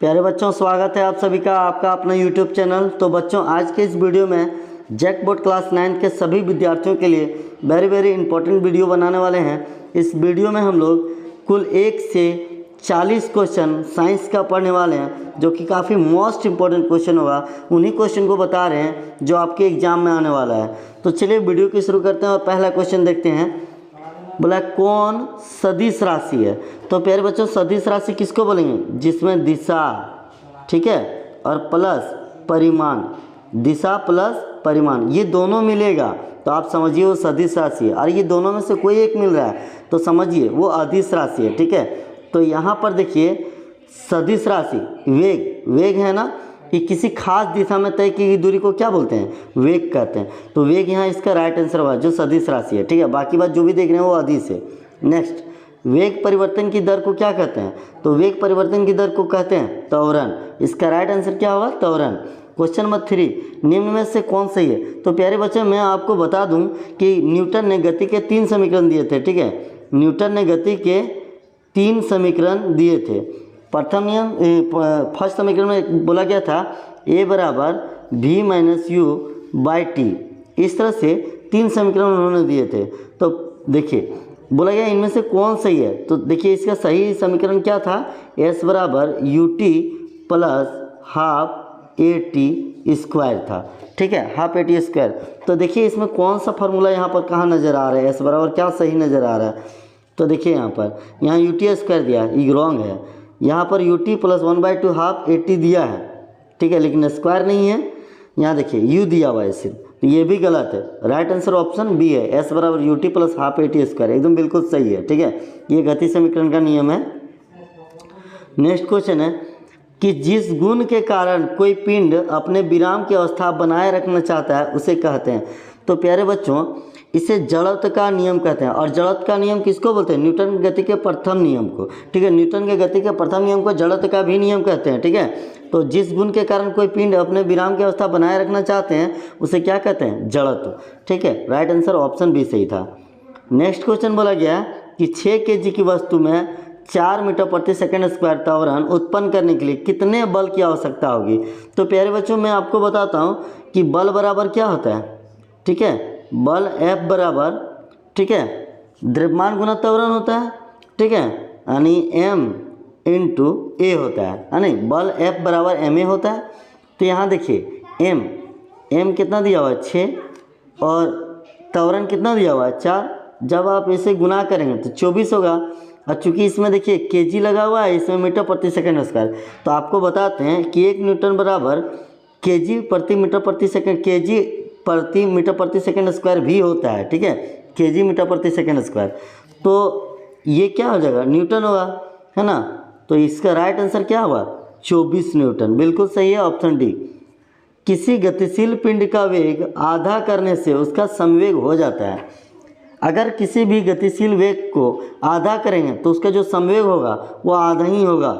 प्यारे बच्चों, स्वागत है आप सभी का आपका अपना YouTube चैनल। तो बच्चों, आज के इस वीडियो में जैकबोर्ड क्लास 9 के सभी विद्यार्थियों के लिए वेरी इंपॉर्टेंट वीडियो बनाने वाले हैं। इस वीडियो में हम लोग कुल 1 से 40 क्वेश्चन साइंस का पढ़ने वाले हैं, जो कि काफ़ी मोस्ट इम्पॉर्टेंट क्वेश्चन होगा। उन्हीं क्वेश्चन को बता रहे हैं जो आपके एग्जाम में आने वाला है। तो चलिए वीडियो की शुरू करते हैं और पहला क्वेश्चन देखते हैं। बोला कौन सदिश राशि है। तो प्यारे बच्चों, सदिश राशि किसको बोलेंगे? जिसमें दिशा, ठीक है, और प्लस परिमाण, दिशा प्लस परिमाण ये दोनों मिलेगा तो आप समझिए वो सदिश राशि है। और ये दोनों में से कोई एक मिल रहा है तो समझिए वो अदिश राशि है, ठीक है। तो यहाँ पर देखिए सदिश राशि वेग है ना, कि किसी खास दिशा में तय की गई दूरी को क्या बोलते हैं? वेग कहते हैं। तो वेग यहाँ इसका राइट आंसर हुआ जो सदिश राशि है, ठीक है। बाकी बात जो भी देख रहे हैं वो अदिश है। नेक्स्ट, वेग परिवर्तन की दर को क्या कहते हैं? तो वेग परिवर्तन की दर को कहते हैं त्वरण। इसका राइट आंसर क्या होगा? त्वरण। क्वेश्चन नंबर 3, निम्न में से कौन सही है? तो प्यारे बच्चे, मैं आपको बता दूं कि न्यूटन ने गति के 3 समीकरण दिए थे, ठीक है। न्यूटन ने गति के 3 समीकरण दिए थे। प्रथम नियम फर्स्ट समीकरण में बोला गया था A बराबर V minus you by T. इस तरह से 3 समीकरण उन्होंने दिए थे। तो देखिए बोला गया इनमें से कौन सही है। तो देखिए इसका सही समीकरण क्या था? S बराबर U T plus half A T square था, ठीक है, हाफ ए टी स्क्वायर। तो देखिए इसमें कौन सा फार्मूला यहाँ पर कहाँ नज़र आ रहा है? S बराबर क्या सही नज़र आ रहा है? तो देखिए यहाँ यू टी स्क्वायर दिया, ये रॉन्ग है। यहाँ पर U T plus 1/2 half A T दिया है, ठीक है, लेकिन स्क्वायर नहीं है। यहाँ देखिए यू दिया हुआ है सिर्फ, तो ये भी गलत है। राइट आंसर ऑप्शन बी है, एस बराबर U T plus half A T square, एकदम बिल्कुल सही है, ठीक है। ये गति समीकरण का नियम है। नेक्स्ट क्वेश्चन है कि जिस गुण के कारण कोई पिंड अपने विराम की अवस्था बनाए रखना चाहता है उसे कहते हैं। तो प्यारे बच्चों, इसे जड़त्व का नियम कहते हैं। और जड़त्व का नियम किसको बोलते हैं? न्यूटन की गति के प्रथम नियम को, ठीक है। न्यूटन के गति के प्रथम नियम को जड़त्व का भी नियम कहते हैं, ठीक है। तो जिस गुण के कारण कोई पिंड अपने विराम की अवस्था बनाए रखना चाहते हैं उसे क्या कहते हैं? जड़त्व, ठीक है। राइट आंसर ऑप्शन बी सही था। नेक्स्ट क्वेश्चन बोला गया कि 6 kg की वस्तु में 4 मीटर प्रति सेकंड स्क्वायर त्वरण उत्पन्न करने के लिए कितने बल की आवश्यकता होगी? तो प्यारे बच्चों, मैं आपको बताता हूँ कि बल बराबर क्या होता है, ठीक है। बल F बराबर, ठीक है, द्रव्यमान गुना त्वरण होता है, ठीक है, यानी M इंटू ए होता है नहीं, बल F बराबर ma होता है। तो यहाँ देखिए M कितना दिया हुआ है? 6, और त्वरण कितना दिया हुआ है? 4। जब आप इसे गुना करेंगे तो 24 होगा। और चूँकि इसमें देखिए केजी लगा हुआ है, इसमें मीटर प्रति सेकंड स्क्वायर, तो आपको बताते हैं कि 1 न्यूटन बराबर केजी प्रति मीटर प्रति सेकंड, केजी प्रति मीटर प्रति सेकंड स्क्वायर भी होता है, ठीक है, केजी मीटर प्रति सेकंड स्क्वायर। तो ये क्या हो जाएगा? न्यूटन होगा, है ना। तो इसका राइट आंसर क्या हुआ? 24 न्यूटन, बिल्कुल सही है, ऑप्शन डी। किसी गतिशील पिंड का वेग आधा करने से उसका समवेग हो जाता है। अगर किसी भी गतिशील वेग को आधा करेंगे तो उसका जो समवेग होगा वो आधा ही होगा,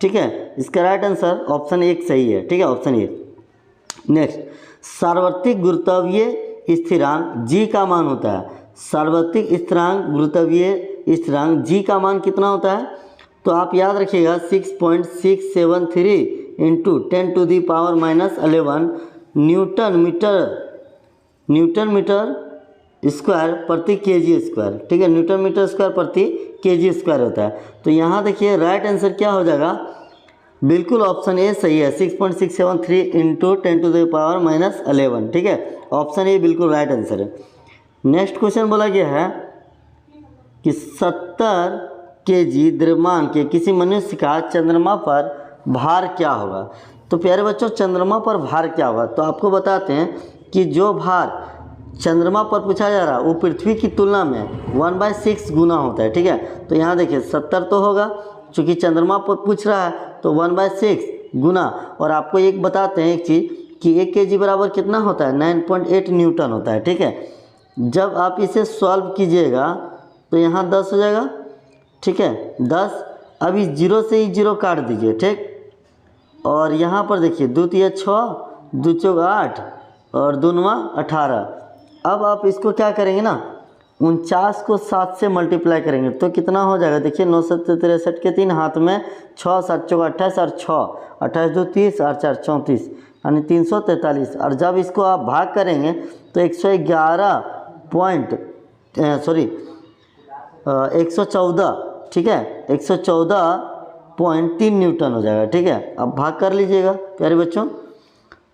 ठीक है। इसका राइट आंसर ऑप्शन 1 सही है, ठीक है, ऑप्शन ए। नेक्स्ट, सार्वत्रिक गुरुत्वीय स्थिरांक g का मान होता है। सार्वत्रिक स्थिरांक गुरुत्वीय स्थिरांक g का मान कितना होता है? तो आप याद रखिएगा 6.673 इंटू 10⁻⁻11 न्यूटन मीटर स्क्वायर प्रति केजी स्क्वायर, ठीक है, न्यूटन मीटर स्क्वायर प्रति केजी स्क्वायर होता है। तो यहाँ देखिए राइट आंसर क्या हो जाएगा? बिल्कुल ऑप्शन ए सही है, 6.673 इंटू 10⁻11, ठीक है, ऑप्शन ए बिल्कुल राइट आंसर है। नेक्स्ट क्वेश्चन बोला गया है कि 70 kg द्रव्यमान के किसी मनुष्य का चंद्रमा पर भार क्या होगा? तो प्यारे बच्चों, चंद्रमा पर भार क्या होगा? तो आपको बताते हैं कि जो भार चंद्रमा पर पूछा जा रहा है वो पृथ्वी की तुलना में 1/6 गुना होता है, ठीक है। तो यहाँ देखिए 70 तो होगा, चूँकि चंद्रमा पर पूछ रहा है तो 1/6 गुना। और आपको एक बताते हैं एक चीज़ कि 1 kg बराबर कितना होता है? 9.8 न्यूटन होता है, ठीक है। जब आप इसे सॉल्व कीजिएगा तो यहाँ 10 हो जाएगा, ठीक है, 10। अब इस 0 से ही 0 काट दीजिए, ठीक। और यहाँ पर देखिए 2 × 6, 2 × 8 और 2 × 18। अब आप इसको क्या करेंगे ना, 49 को 7 से मल्टीप्लाई करेंगे तो कितना हो जाएगा, देखिए 9 7 63 के 3 हाथ में 6 7 चौका 28 और 6 28 2 30 और 4 34 यानी 343। और जब इसको आप भाग करेंगे तो 114, ठीक है 114.3 न्यूटन हो जाएगा। ठीक है, अब भाग कर लीजिएगा प्यारे बच्चों,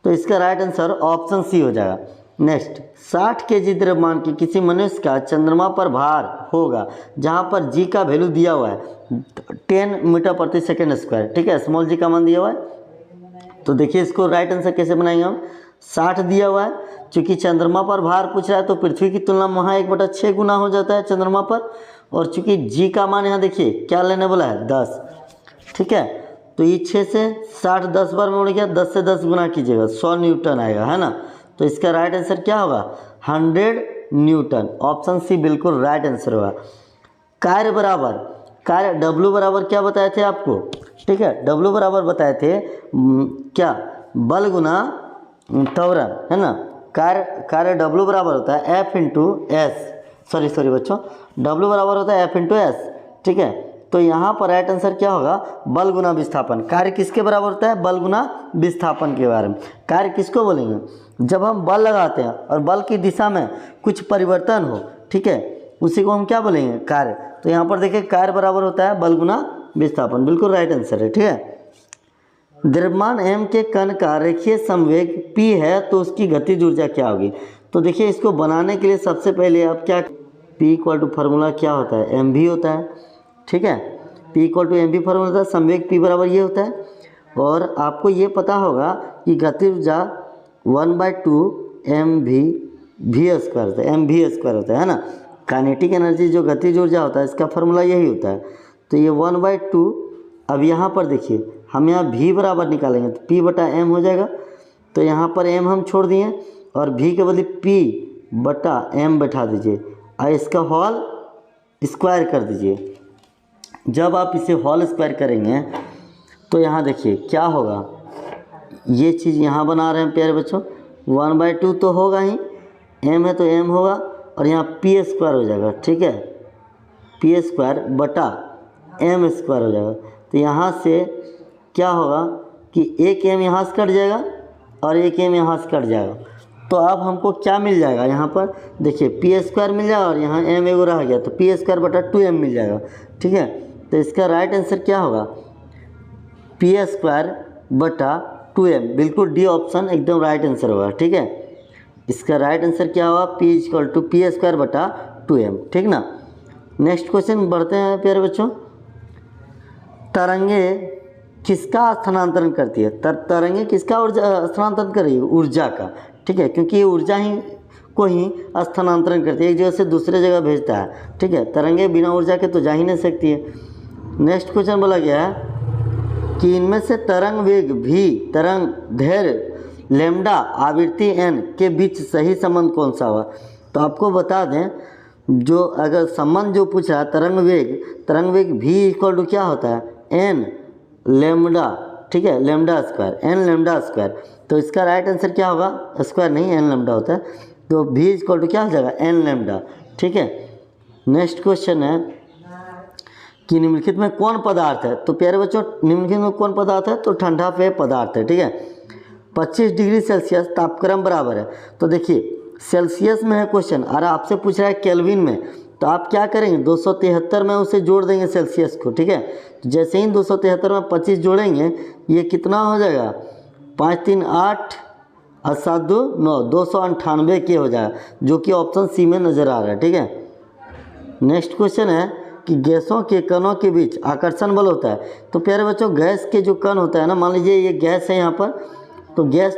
तो इसका राइट आंसर ऑप्शन सी हो जाएगा। नेक्स्ट, 60 kg द्रव्यमान की किसी मनुष्य का चंद्रमा पर भार होगा जहां पर जी का वैल्यू दिया हुआ है 10 मीटर प्रति सेकेंड स्क्वायर। ठीक है, स्मॉल जी का मान दिया हुआ है। तो देखिए इसको राइट आंसर कैसे बनाएंगे हम, 60 दिया हुआ है, चूँकि चंद्रमा पर भार पूछ रहा है तो पृथ्वी की तुलना में वहाँ 1/6 गुना हो जाता है चंद्रमा पर, और चूँकि जी का मान यहाँ देखिए क्या लेने वाला है 10। ठीक है, तो ये 6 से 60 10 बार में उड़ गया, 10 से 10 गुना कीजिएगा 100 न्यूटन आएगा, है ना। तो इसका राइट आंसर क्या होगा 100 न्यूटन, ऑप्शन सी बिल्कुल राइट आंसर होगा। कार्य W बराबर क्या बताए थे आपको, ठीक है W बराबर बताए थे क्या, बल गुना त्वरण, है ना। कार्य W बराबर होता है F इंटू एस, सॉरी बच्चों, W बराबर होता है F इंटू एस। ठीक है, तो यहाँ पर राइट आंसर क्या होगा, बल गुना विस्थापन। कार्य किसके बराबर होता है, बल गुना विस्थापन के बारे में। कार्य किसको बोलेंगे, जब हम बल लगाते हैं और बल की दिशा में कुछ परिवर्तन हो, ठीक है, उसी को हम क्या बोलेंगे, कार्य। तो यहाँ पर देखिए कार्य बराबर होता है बल गुना विस्थापन, बिल्कुल राइट आंसर है। ठीक है, द्रव्यमान m के कण का रेखीय संवेग p है तो उसकी गतिज ऊर्जा क्या होगी। तो देखिए इसको बनाने के लिए सबसे पहले आप क्या, p इक्वल टू फार्मूला क्या होता है, mv होता है। ठीक है, p equal to mv formula होता है, संवेग p बराबर ये होता है। और आपको ये पता होगा कि गतिज ऊर्जा 1/2 mv v स्क्वायर होता है, mv स्क्वायर होता है ना। काइनेटिक एनर्जी जो गतिज ऊर्जा होता है इसका फार्मूला यही होता है। तो ये 1/2, अब यहाँ पर देखिए हम यहाँ v बराबर निकालेंगे तो p/m हो जाएगा। तो यहाँ पर m हम छोड़ दिए और v के बदले p/m बैठा दीजिए और इसका होल स्क्वायर कर दीजिए। जब आप इसे होल स्क्वायर करेंगे तो यहाँ देखिए क्या होगा, ये चीज़ यहाँ बना रहे हैं प्यारे बच्चों, 1/2 तो होगा ही, m है तो m होगा और यहाँ p स्क्वायर हो जाएगा। ठीक है, p स्क्वायर बटा m स्क्वायर हो जाएगा। तो यहाँ से क्या होगा कि एक m यहाँ से कट जाएगा और एक m यहाँ से कट जाएगा। तो अब हमको क्या मिल जाएगा, यहाँ पर देखिए p स्क्वायर मिल जाएगा और यहाँ m एगो रह गया तो p स्क्वायर बटा 2m मिल जाएगा। ठीक है, तो इसका राइट आंसर क्या होगा, p स्क्वायर बटा 2m, बिल्कुल डी ऑप्शन एकदम राइट आंसर होगा। ठीक है, इसका राइट आंसर क्या होगा, p equal to p square बटा 2m। ठीक ना। नेक्स्ट क्वेश्चन बढ़ते हैं प्यारे बच्चों, तरंगे किसका स्थानांतरण करती है, तरंगे किसका स्थानांतरण कर रही है, ऊर्जा का। ठीक है, क्योंकि ये ऊर्जा को ही स्थानांतरण करती है, एक जगह से दूसरे जगह भेजता है। ठीक है, तरंगे बिना ऊर्जा के तो जा ही नहीं सकती है। नेक्स्ट क्वेश्चन बोला गया है कि इनमें से तरंग वेग v, तरंग दैर्घ्य लैम्डा, आवृत्ति n के बीच सही संबंध कौन सा हुआ। तो आपको बता दें, जो अगर संबंध जो पूछा है तरंग वेग v इक्वल टू क्या होता है, n लैम्डा। ठीक है, lambda square, n lambda square. तो इसका राइट आंसर क्या होगा, स्क्वायर नहीं n लैम्डा होता है, तो v इक्वल टू क्या हो जाएगा, n लैम्डा। ठीक है, नेक्स्ट क्वेश्चन है कि निम्नलिखित में कौन पदार्थ है। तो प्यारे बच्चों निम्नलिखित में कौन पदार्थ है, तो ठंडा पेय पदार्थ है। ठीक है, 25 डिग्री सेल्सियस तापक्रम बराबर है। तो देखिए सेल्सियस में है क्वेश्चन और आपसे पूछ रहा है केल्विन में, तो आप क्या करेंगे 273 में उसे जोड़ देंगे सेल्सियस को। ठीक है, तो जैसे ही 273 में 25 जोड़ेंगे ये कितना हो जाएगा, 5 3 8 और 7 2 9, 298 के हो जाएगा, जो कि ऑप्शन सी में नज़र आ रहा है। ठीक है, नेक्स्ट क्वेश्चन है कि गैसों के कणों के बीच आकर्षण बल होता है। तो प्यारे बच्चों गैस के जो कण होता है ना, मान लीजिए ये गैस है यहाँ पर, तो गैस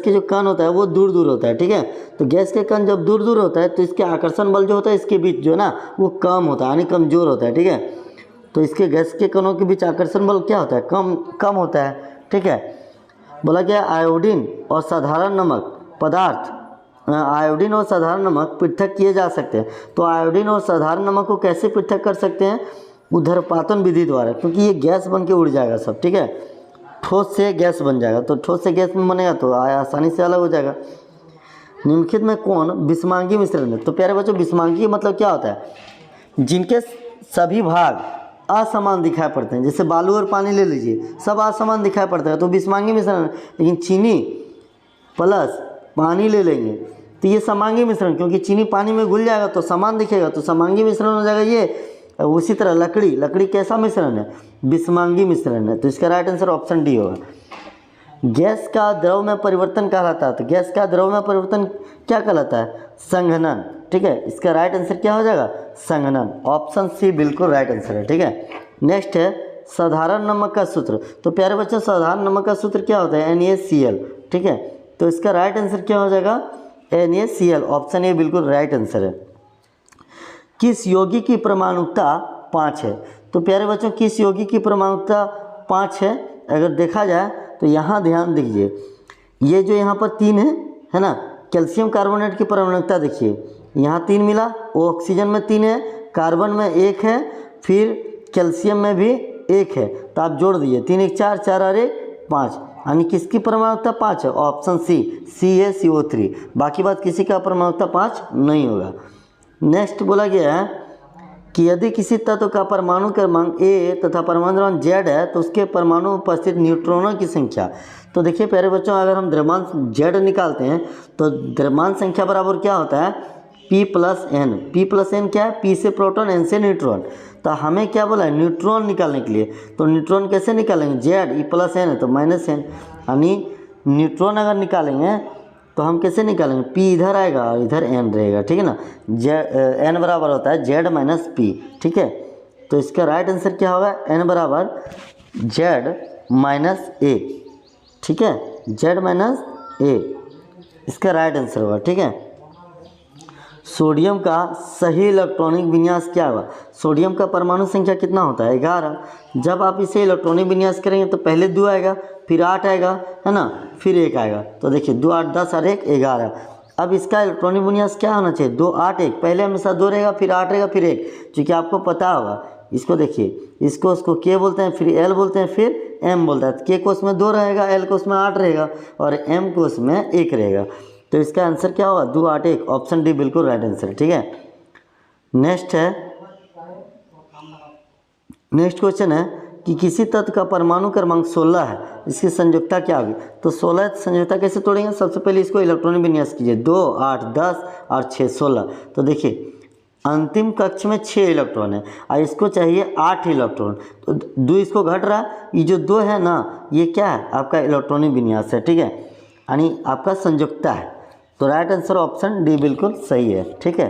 के जो कण होता है वो दूर दूर होता है। ठीक है, तो गैस के कण जब दूर दूर होता है तो इसके आकर्षण बल जो होता है इसके बीच जो है ना वो कम होता है, यानी कमज़ोर होता है। ठीक है, तो इसके गैस के कणों के बीच आकर्षण बल क्या होता है, कम होता है। ठीक है, बोला गया आयोडीन और साधारण नमक पदार्थ, आयोडीन और साधारण नमक पृथक किए जा सकते हैं। तो आयोडीन और साधारण नमक को कैसे पृथक कर सकते हैं, ऊर्ध्वपातन विधि द्वारा, क्योंकि ये गैस बन के उड़ जाएगा सब। ठीक है, ठोस से गैस बन जाएगा, तो ठोस से गैस में बनेगा तो आसानी से अलग हो जाएगा। निम्नलिखित में कौन विषमांगी मिश्रण है? तो प्यारे बच्चों विषमांगी मतलब क्या होता है? जिनके सभी भाग असमान दिखाई पड़ते हैं, जैसे बालू और पानी ले लीजिए, सब असमान दिखाई पड़ता है तो विषमांगी मिश्रण है। लेकिन चीनी प्लस पानी ले लेंगे तो ये समांगी मिश्रण, क्योंकि चीनी पानी में घुल जाएगा तो समान दिखेगा, तो समांगी मिश्रण हो जाएगा ये। उसी तरह लकड़ी कैसा मिश्रण है? विषमांगी मिश्रण है। तो इसका राइट आंसर ऑप्शन डी होगा। गैस का द्रव में परिवर्तन कहलाता है, तो गैस का द्रव में परिवर्तन क्या कहलाता है? संघनन। ठीक है, इसका राइट आंसर क्या हो जाएगा? संघनन। ऑप्शन सी बिल्कुल राइट आंसर है। ठीक है, नेक्स्ट है साधारण नमक का सूत्र। तो प्यारे बच्चों साधारण नमक का सूत्र क्या होता है? NaCl। ठीक है, तो इसका राइट आंसर क्या हो जाएगा? NaCl। ऑप्शन ए बिल्कुल राइट आंसर है। किस यौगिक की परमाणुकता 5 है? तो प्यारे बच्चों किस यौगिक की परमाणुकता 5 है? अगर देखा जाए तो यहाँ ध्यान दीजिए, ये जो यहाँ पर 3 है ना, कैल्शियम कार्बोनेट की परमाणुकता देखिए, यहाँ 3 मिला, वो ऑक्सीजन में 3 है, कार्बन में 1 है, फिर कैल्शियम में भी 1 है, तो आप जोड़ दीजिए 3 1 4 4 और 1 5, यानी किसकी परमाणुकता 5 है? ऑप्शन सी है CO3। बाकी बात किसी का परमाणुकता 5 नहीं होगा। नेक्स्ट बोला गया है कि यदि किसी तत्व का परमाणु क्रमांक A तथा परमाणु क्रमांक Z है तो उसके परमाणु में उपस्थित न्यूट्रॉनों की संख्या। तो देखिए प्यारे बच्चों, अगर हम द्रव्यमान Z निकालते हैं तो द्रव्यमान संख्या बराबर क्या होता है? P plus N। P plus N क्या है? P से प्रोटॉन, N से न्यूट्रॉन। तो हमें क्या बोला है? न्यूट्रॉन निकालने के लिए। तो न्यूट्रॉन कैसे निकालेंगे? Z E प्लस N है तो माइनस N, यानी न्यूट्रॉन अगर निकालेंगे तो हम कैसे निकालेंगे? P इधर आएगा और इधर N रहेगा। ठीक है ना, N बराबर होता है Z माइनस P। ठीक है, तो इसका राइट आंसर क्या होगा? N बराबर Z माइनस A। ठीक है, Z माइनस A इसका राइट आंसर होगा। ठीक है, सोडियम का सही इलेक्ट्रॉनिक विन्यास क्या होगा? सोडियम का परमाणु संख्या कितना होता है? 11। जब आप इसे इलेक्ट्रॉनिक विन्यास करेंगे तो पहले 2 आएगा, फिर 8 आएगा, है ना, फिर 1 आएगा। तो देखिए 2 8 10 और 1 11। अब इसका इलेक्ट्रॉनिक विन्यास क्या होना चाहिए? 2 8 1। पहले हमेशा 2 रहेगा, फिर 8 रहेगा, फिर 1, क्योंकि आपको पता होगा। इसको देखिए, इसको उसको K बोलते हैं, फिर L बोलते हैं, फिर M बोलता है। K को उसमें 2 रहेगा, L को उसमें 8 रहेगा और M को उसमें 1 रहेगा। तो इसका आंसर क्या होगा? 2 8 1। ऑप्शन डी बिल्कुल राइट आंसर है। ठीक है, नेक्स्ट क्वेश्चन है कि किसी तत्व का परमाणु क्रमांक 16 है, इसकी संयुक्ता क्या होगी? तो 16 संयुक्ता कैसे तोड़ेंगे? सबसे पहले इसको इलेक्ट्रॉनिक विन्यास कीजिए। 2 8 10 और 6 16। तो देखिए अंतिम कक्ष में 6 इलेक्ट्रॉन है और इसको चाहिए 8 इलेक्ट्रॉन, तो 2 इसको घट रहा है। ये जो 2 है ना, ये क्या है? आपका इलेक्ट्रॉनिक विन्यास है। ठीक है, यानी आपका संयुक्ता है। तो राइट आंसर ऑप्शन डी बिल्कुल सही है। ठीक है,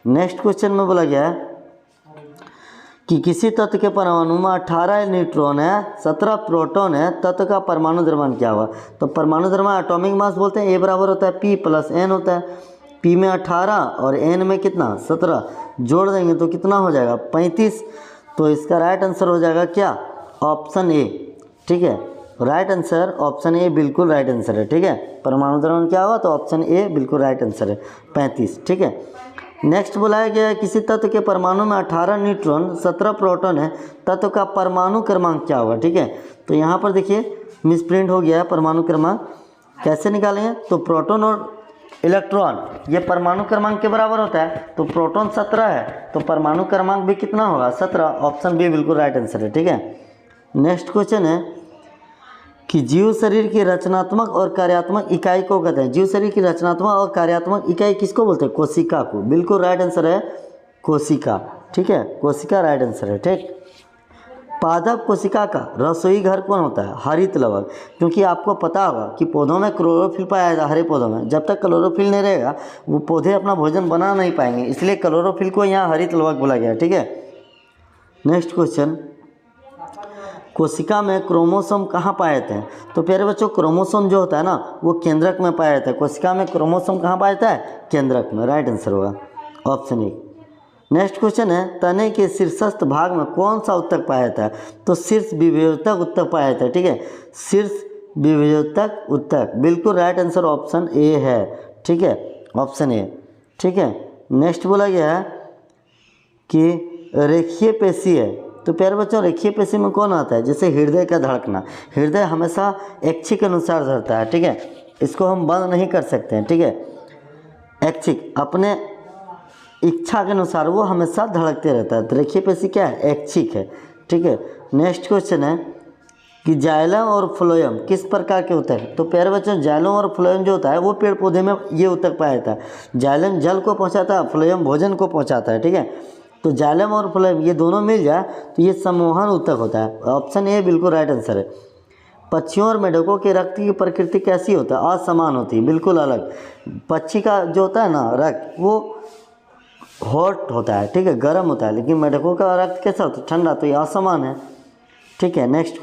नेक्स्ट क्वेश्चन में बोला गया है कि किसी तत्व के परमाणु में 18 न्यूट्रॉन है, 17 प्रोटॉन है, तत्व का परमाणु द्रव्यमान क्या होगा? तो परमाणु द्रव्यमान एटॉमिक मास बोलते हैं, A बराबर होता है P प्लस N होता है। P में 18 और N में कितना? 17, जोड़ देंगे तो कितना हो जाएगा? 35। तो इसका राइट आंसर हो जाएगा क्या? Option A. ठीक है, राइट आंसर ऑप्शन ए बिल्कुल राइट आंसर है। ठीक है, परमाणु द्रव्यमान क्या होगा? तो ऑप्शन ए बिल्कुल राइट आंसर है, 35। ठीक है, नेक्स्ट बुलाया गया है किसी तत्व के परमाणु में 18 न्यूट्रॉन 17 प्रोटॉन है, तत्व का परमाणु क्रमांक क्या होगा? ठीक है, तो यहाँ पर देखिए मिसप्रिंट हो गया है परमाणु क्रमांक। कैसे निकालेंगे? तो प्रोटॉन और इलेक्ट्रॉन ये परमाणु क्रमांक के बराबर होता है, तो प्रोटॉन 17 है तो परमाणु क्रमांक भी कितना होगा? 17। ऑप्शन बी बिल्कुल राइट आंसर है। ठीक है, नेक्स्ट क्वेश्चन है कि जीव शरीर की रचनात्मक और कार्यात्मक इकाई को कहते हैं। जीव शरीर की रचनात्मक और कार्यात्मक इकाई किसको बोलते हैं? कोशिका को। बिल्कुल राइट आंसर है कोशिका। ठीक है, कोशिका राइट आंसर है। ठीक, पादप कोशिका का रसोई घर कौन होता है? हरित लवक। क्योंकि आपको पता होगा कि पौधों में क्लोरोफिल पाया जाता है, हरे पौधों में। जब तक क्लोरोफिल नहीं रहेगा वो पौधे अपना भोजन बना नहीं पाएंगे, इसलिए क्लोरोफिल को यहाँ हरित लवक बोला गया। ठीक है, नेक्स्ट क्वेश्चन, कोशिका में क्रोमोसोम कहाँ पाए जाते हैं? तो प्यारे बच्चों क्रोमोसोम जो होता है ना वो केंद्रक में पाया जाता है। कोशिका में क्रोमोसोम कहाँ पाया जाता है? केंद्रक में। राइट आंसर होगा ऑप्शन ए। नेक्स्ट क्वेश्चन है तने के शीर्षस्थ भाग में कौन सा उत्तक पाया जाता है? तो शीर्ष विभेदक उत्तक पाया जाता है। ठीक है, शीर्ष विभेदक उत्तक बिल्कुल राइट आंसर ऑप्शन ए है। ठीक है, ऑप्शन ए। ठीक है, नेक्स्ट बोला गया है कि रेखीय पेशी है। तो प्यारे बच्चों रेखीय पेशी में कौन आता है? जैसे हृदय का धड़कना, हृदय हमेशा ऐच्छिक अनुसार धड़ता है। ठीक है, इसको हम बंद नहीं कर सकते हैं। ठीक है, ऐच्छिक, अपने इच्छा के अनुसार वो हमेशा धड़कते रहता है। तो रेखीय पेशी क्या है? ऐच्छिक है। ठीक है। नेक्स्ट क्वेश्चन है कि जाइलम और फ्लोएम किस प्रकार के होते हैं? तो प्यारे बच्चों, जाइलम और फ्लोएम जो होता है वो पेड़ पौधे में ये ऊतक पाया जाता है। जाइलम जल को पहुंचाता है, फ्लोएम भोजन को पहुंचाता है। ठीक है। तो जाइलम और फ्लोएम ये दोनों मिल जाए तो ये सम्मोहन ऊतक होता है। ऑप्शन ए बिल्कुल राइट आंसर है। पक्षियों और मेढकों के रक्त की प्रकृति कैसी होता है? असमान होती है, बिल्कुल अलग। पक्षी का जो होता है ना रक्त, वो हॉट होता है, ठीक है, गर्म होता है, लेकिन मेढकों का रक्त कैसा होता है? ठंडा। तो ये असमान है। ठीक है। नेक्स्ट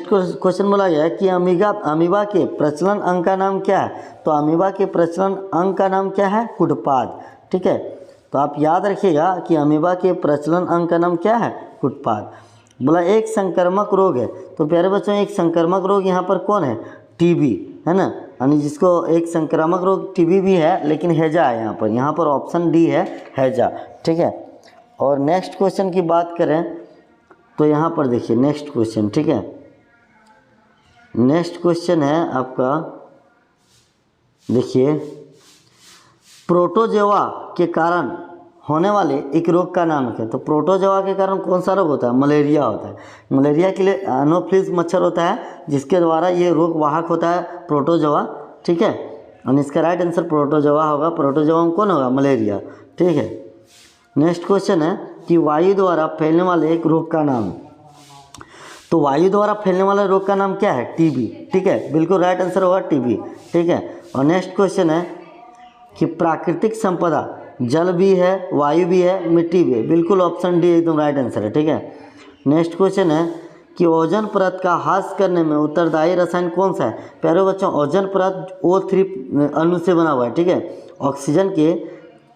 क्वेश्चन बोला गया है कि अमीबा के प्रचलन अंग का नाम क्या है? तो अमीबा के प्रचलन अंग का नाम क्या है? कुटपाद। ठीक है। तो आप याद रखिएगा कि अमीबा के प्रचलन अंग का नाम क्या है? कुटपाद। बोला एक संक्रामक रोग है। तो प्यारे बच्चों, एक संक्रामक रोग यहाँ पर कौन है? टीबी है ना, यानी जिसको एक संक्रामक रोग टीबी भी है, लेकिन हैजा है यहाँ पर ऑप्शन डी है, हैजा। ठीक है। और नेक्स्ट क्वेश्चन की बात करें तो यहाँ पर देखिए नेक्स्ट क्वेश्चन। ठीक है। नेक्स्ट क्वेश्चन है आपका, देखिए, प्रोटोजोआ के कारण होने वाले एक रोग का नाम क्या है? तो प्रोटोजोआ के कारण कौन सा रोग होता है? मलेरिया होता है। मलेरिया के लिए एनोफ्लिस मच्छर होता है, जिसके द्वारा ये रोग वाहक होता है प्रोटोजोआ। ठीक है। और इसका राइट आंसर प्रोटोजोआ होगा। प्रोटोजोआ में कौन होगा? मलेरिया। ठीक है। नेक्स्ट क्वेश्चन है कि वायु द्वारा फैलने वाले एक रोग का नाम। तो वायु द्वारा फैलने वाले रोग का नाम क्या है? टीबी। ठीक है, बिल्कुल राइट आंसर होगा टीबी। ठीक है। और नेक्स्ट क्वेश्चन है कि प्राकृतिक संपदा जल भी है, वायु भी है, मिट्टी भी है, बिल्कुल ऑप्शन डी एकदम राइट आंसर है। ठीक है। नेक्स्ट क्वेश्चन है कि ओजोन परत का ह्रास करने में उत्तरदायी रसायन कौन सा है? प्यारे बच्चों, ओजोन परत O3 अणु से बना हुआ है। ठीक है। ऑक्सीजन के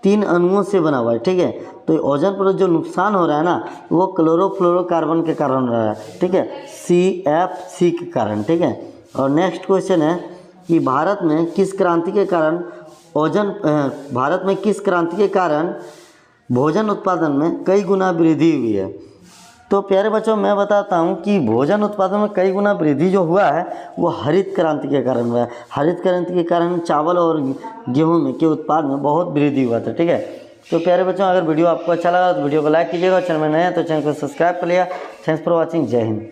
3 अणुओं से बना हुआ है। ठीक है। तो ओजोन परत जो नुकसान हो रहा है ना, वो क्लोरोफ्लोरोकार्बन के कारण हो रहा है। ठीक है, CFC के कारण। ठीक है। और नेक्स्ट क्वेश्चन है कि भारत में किस क्रांति के कारण भोजन उत्पादन में कई गुना वृद्धि हुई है? तो प्यारे बच्चों, मैं बताता हूँ कि भोजन उत्पादन में कई गुना वृद्धि जो हुआ है वो हरित क्रांति के कारण हुआ है। हरित क्रांति के कारण चावल और गेहूं के उत्पाद में बहुत वृद्धि हुआ था। ठीक है। तो प्यारे बच्चों, अगर वीडियो आपको अच्छा लगा तो वीडियो को लाइक कीजिएगा। चैनल में नए हैं तो चैनल को सब्सक्राइब कर लिया। Thanks for watching. जय हिंद।